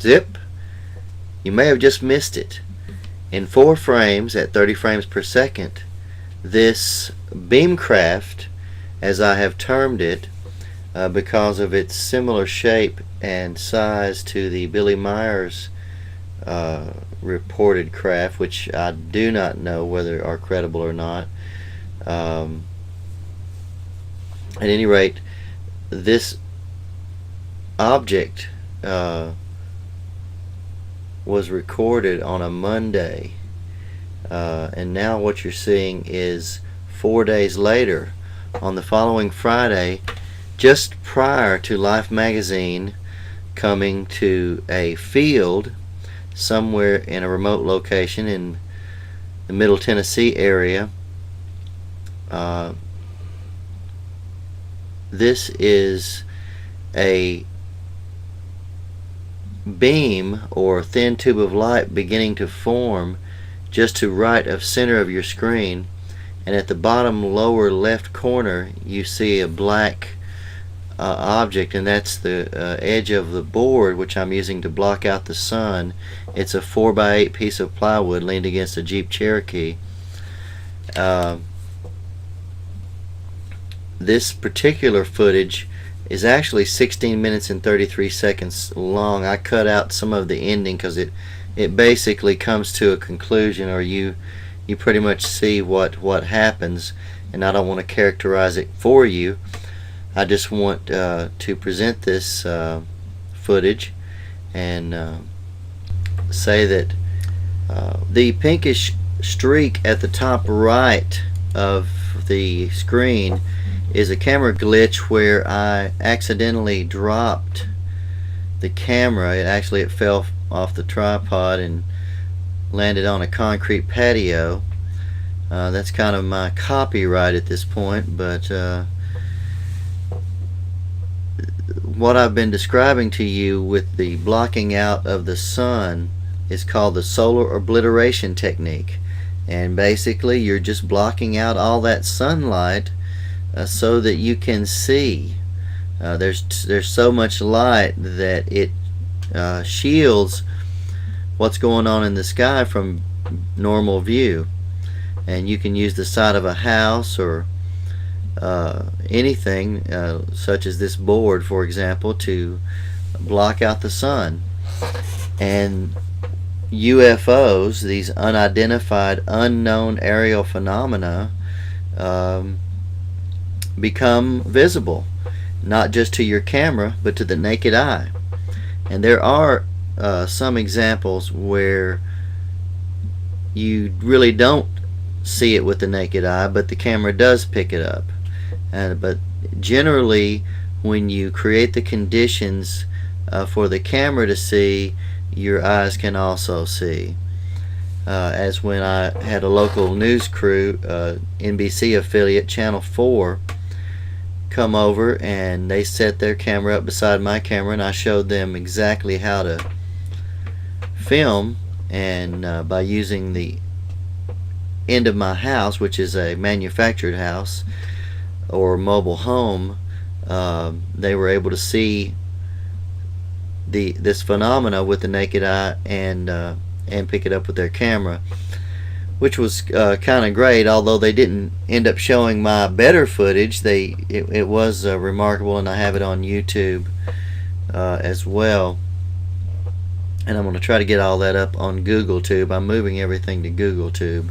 Zip, you may have just missed it. In 4 frames at 30 frames per second, this beamcraft, as I have termed it, because of its similar shape and size to the Billy Myers reported craft, which I do not know whether are credible or not. At any rate, this object was recorded on a Monday, and now what you're seeing is 4 days later, on the following Friday, just prior to Life magazine coming to a field somewhere in a remote location in the Middle Tennessee area. This is a beam or thin tube of light beginning to form just to right of center of your screen, and at the bottom lower left corner you see a black object, and that's the edge of the board which I'm using to block out the sun. It's a 4x8 piece of plywood leaned against a Jeep Cherokee. This particular footage is actually 16 minutes and 33 seconds long. I cut out some of the ending because it basically comes to a conclusion, or you pretty much see what happens, and I don't want to characterize it for you. I just want to present this footage and say that the pinkish streak at the top right of the screen is a camera glitch where I accidentally dropped the camera. It fell off the tripod and landed on a concrete patio. That's kind of my copyright at this point, but what I've been describing to you with the blocking out of the sun is called the solar obliteration technique, and basically you're just blocking out all that sunlight so that you can see. There's so much light that it shields what's going on in the sky from normal view, and you can use the side of a house or anything such as this board, for example, to block out the sun. And UFOs, these unidentified, unknown aerial phenomena, become visible, not just to your camera but to the naked eye. And there are some examples where you really don't see it with the naked eye, but the camera does pick it up. But generally, when you create the conditions for the camera to see, your eyes can also see. As when I had a local news crew, NBC affiliate Channel 4, come over, and they set their camera up beside my camera, and I showed them exactly how to film, and by using the end of my house, which is a manufactured house or mobile home, they were able to see this phenomena with the naked eye and pick it up with their camera, which was kind of great. Although they didn't end up showing my better footage, it was remarkable, and I have it on YouTube as well. And I'm going to try to get all that up on Google Tube. I'm moving everything to Google Tube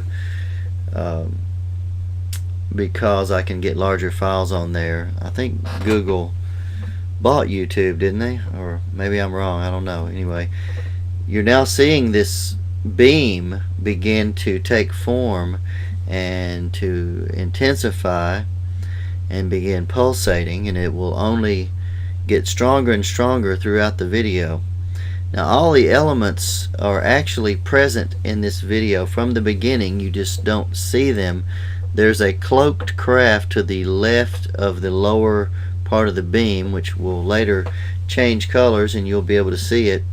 because I can get larger files on there. I think Google bought YouTube, didn't they? Or maybe I'm wrong, I don't know. Anyway, you're now seeing this beam begin to take form and to intensify and begin pulsating, and it will only get stronger and stronger throughout the video. Now, all the elements are actually present in this video from the beginning, you just don't see them. There's a cloaked craft to the left of the lower part of the beam, which will later change colors and you'll be able to see it.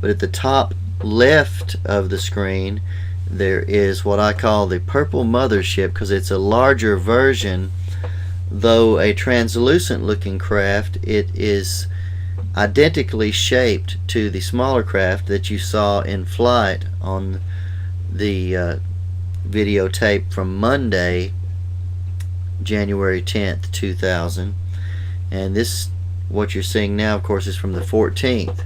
But at the top left of the screen, there is what I call the purple mothership, because it's a larger version. Though a translucent looking craft, it is identically shaped to the smaller craft that you saw in flight on the videotape from Monday, January 10th, 2000. And this, what you're seeing now, of course, is from the 14th,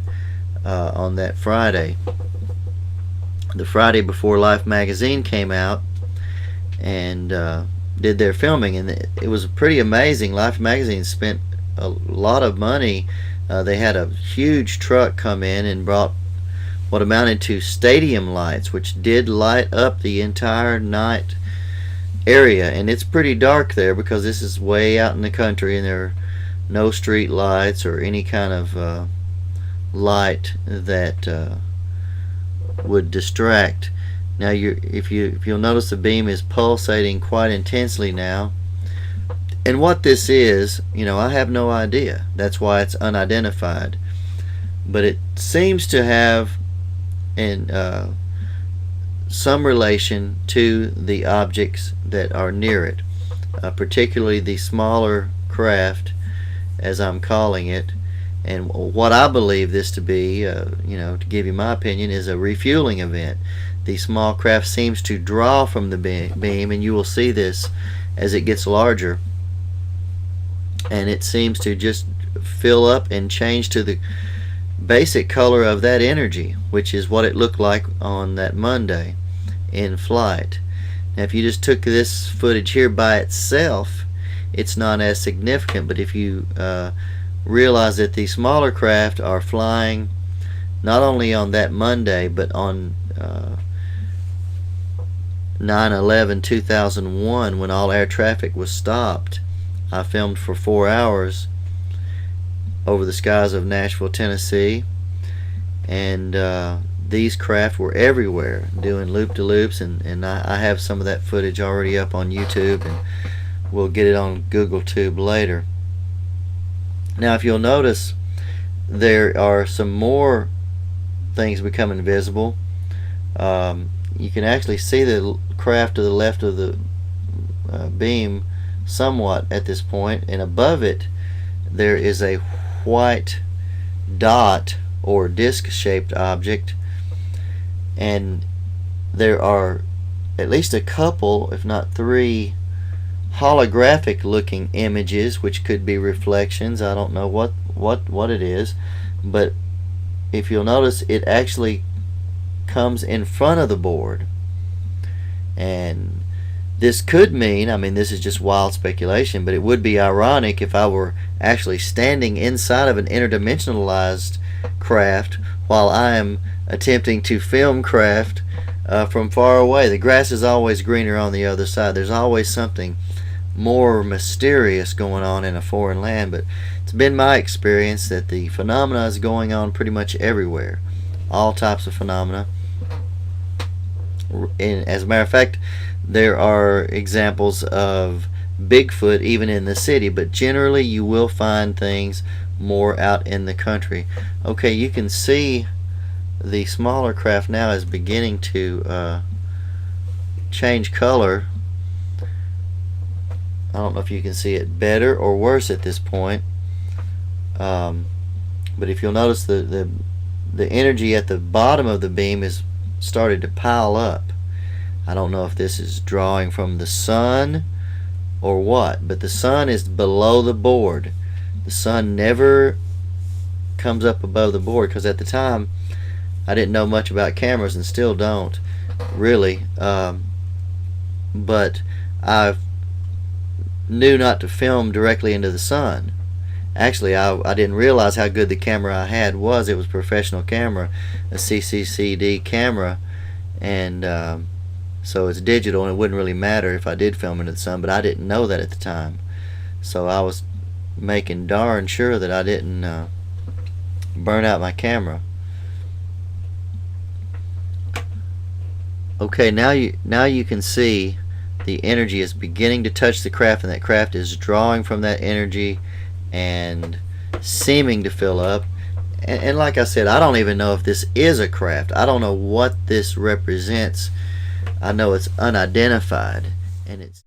on that Friday. The Friday before Life magazine came out and did their filming, and it was pretty amazing. Life magazine spent a lot of money. They had a huge truck come in and brought what amounted to stadium lights, which did light up the entire night area. And it's pretty dark there because this is way out in the country, and there are no street lights or any kind of light that would distract. Now, if you'll notice, the beam is pulsating quite intensely now. And what this is, I have no idea. That's why it's unidentified. But it seems to have some relation to the objects that are near it, particularly the smaller craft, as I'm calling it. And what I believe this to be, to give you my opinion, is a refueling event. The small craft seems to draw from the beam, and you will see this as it gets larger. And it seems to just fill up and change to the basic color of that energy, which is what it looked like on that Monday in flight. Now, if you just took this footage here by itself, it's not as significant. But if you realize that the smaller craft are flying not only on that Monday, but on 9/11/2001, when all air traffic was stopped, I filmed for 4 hours over the skies of Nashville, Tennessee, and these craft were everywhere doing loop-de-loops, and I have some of that footage already up on YouTube, and we'll get it on Google Tube later. Now, if you'll notice, there are some more things becoming visible. You can actually see the craft to the left of the beam somewhat at this point, and above it there is a white dot or disc-shaped object, and there are at least a couple, if not three, holographic looking images, which could be reflections. I don't know what it is, but if you'll notice, it actually comes in front of the board. And this could mean, this is just wild speculation, but it would be ironic if I were actually standing inside of an interdimensionalized craft while I am attempting to film craft from far away. The grass is always greener on the other side. There's always something more mysterious going on in a foreign land, but it's been my experience that the phenomena is going on pretty much everywhere. All types of phenomena. And as a matter of fact, there are examples of Bigfoot even in the city, but generally you will find things more out in the country. Okay, you can see the smaller craft now is beginning to change color. I don't know if you can see it better or worse at this point, but if you'll notice, the energy at the bottom of the beam is started to pile up. I don't know if this is drawing from the sun or what, but the sun is below the board. The sun never comes up above the board, because at the time I didn't know much about cameras, and still don't really, but I knew not to film directly into the sun. Actually, I didn't realize how good the camera I had was. It was a professional camera, a CCD camera, and so it's digital, and it wouldn't really matter if I did film into the sun, but I didn't know that at the time. So I was making darn sure that I didn't burn out my camera. Okay, now you can see the energy is beginning to touch the craft, and that craft is drawing from that energy and seeming to fill up. And like I said, I don't even know if this is a craft. I don't know what this represents. I know it's unidentified, and it's